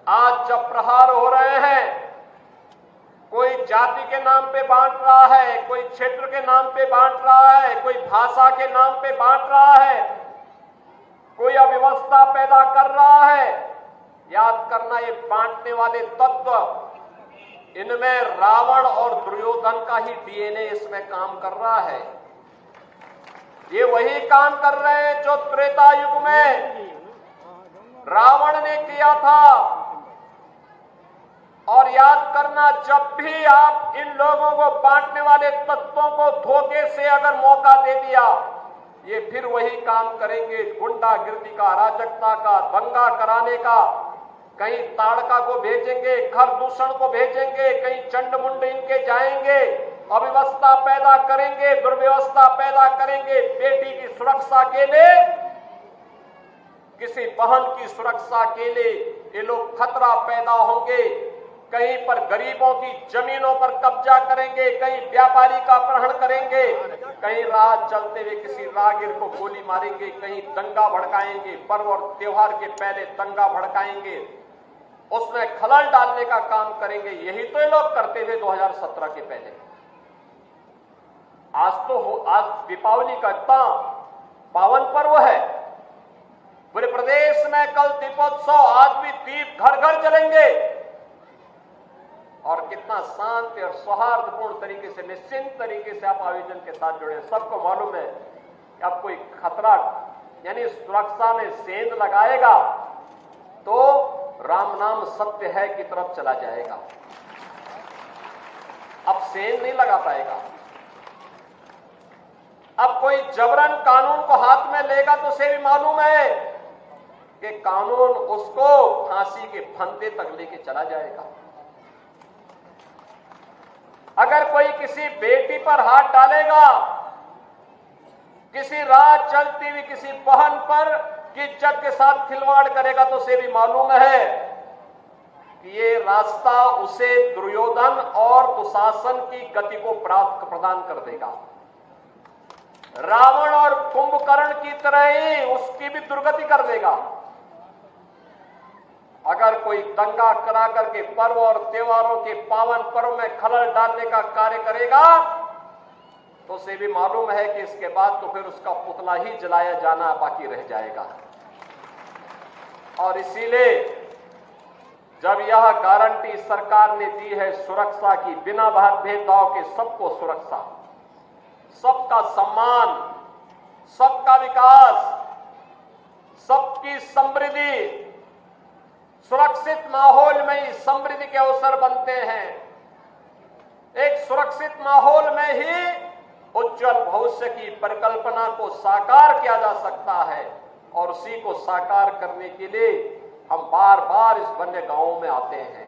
आज जब प्रहार हो रहे हैं, कोई जाति के नाम पे बांट रहा है, कोई क्षेत्र के नाम पे बांट रहा है, कोई भाषा के नाम पे बांट रहा है, कोई अव्यवस्था पैदा कर रहा है। याद करना, ये बांटने वाले तत्व, इनमें रावण और दुर्योधन का ही डीएनए इसमें काम कर रहा है। ये वही काम कर रहे हैं जो त्रेता युग में रावण ने किया था। और याद करना, जब भी आप इन लोगों को, बांटने वाले तत्वों को धोखे से अगर मौका दे दिया, ये फिर वही काम करेंगे, गुंडागिर्दी का, अराजकता का, दंगा कराने का। कहीं ताड़का को भेजेंगे, घर दूषण को भेजेंगे, कहीं चंड-मुंड इनके जाएंगे, अव्यवस्था पैदा करेंगे, दुर्व्यवस्था पैदा करेंगे। बेटी की सुरक्षा के लिए, किसी बहन की सुरक्षा के लिए ये लोग खतरा पैदा होंगे। कहीं पर गरीबों की जमीनों पर कब्जा करेंगे, कहीं व्यापारी का अपहरण करेंगे, कहीं राह चलते हुए किसी राहगीर को गोली मारेंगे, कहीं दंगा भड़काएंगे, पर्व और त्योहार के पहले दंगा भड़काएंगे, उसमें खलल डालने का काम करेंगे। यही तो ये लोग करते थे 2017 के पहले। आज दीपावली का इतना पावन पर्व है, पूरे प्रदेश में कल दीपोत्सव, आज भी दीप घर घर जलेंगे। और कितना शांति और सौहार्दपूर्ण तरीके से, निश्चिंत तरीके से आप आयोजन के साथ जुड़े। सबको मालूम है कि अब कोई खतरा, यानी सुरक्षा में सेंध लगाएगा तो राम नाम सत्य है की तरफ चला जाएगा। अब सेंध नहीं लगा पाएगा। अब कोई जबरन कानून को हाथ में लेगा तो उसे भी मालूम है कि कानून उसको फांसी के फंदे तक लेके चला जाएगा। अगर कोई किसी बेटी पर हाथ डालेगा, किसी राह चलती हुई किसी बहन पर की इज्जत के साथ खिलवाड़ करेगा तो उसे भी मालूम है कि ये रास्ता उसे दुर्योधन और दुशासन की गति को प्रदान कर देगा। रावण और कुंभकर्ण की तरह ही उसकी भी दुर्गति कर देगा। अगर कोई दंगा करा करके पर्व और त्योहारों के पावन पर्व में खलल डालने का कार्य करेगा तो उसे भी मालूम है कि इसके बाद तो फिर उसका पुतला ही जलाया जाना बाकी रह जाएगा। और इसीलिए जब यह गारंटी सरकार ने दी है सुरक्षा की, बिना भेदभाव के सबको सुरक्षा, सबका सम्मान, सबका विकास, सबकी समृद्धि, सुरक्षित माहौल में ही समृद्धि के अवसर बनते हैं। एक सुरक्षित माहौल में ही उज्जवल भविष्य की परिकल्पना को साकार किया जा सकता है। और उसी को साकार करने के लिए हम बार बार इस वन्य गांवों में आते हैं।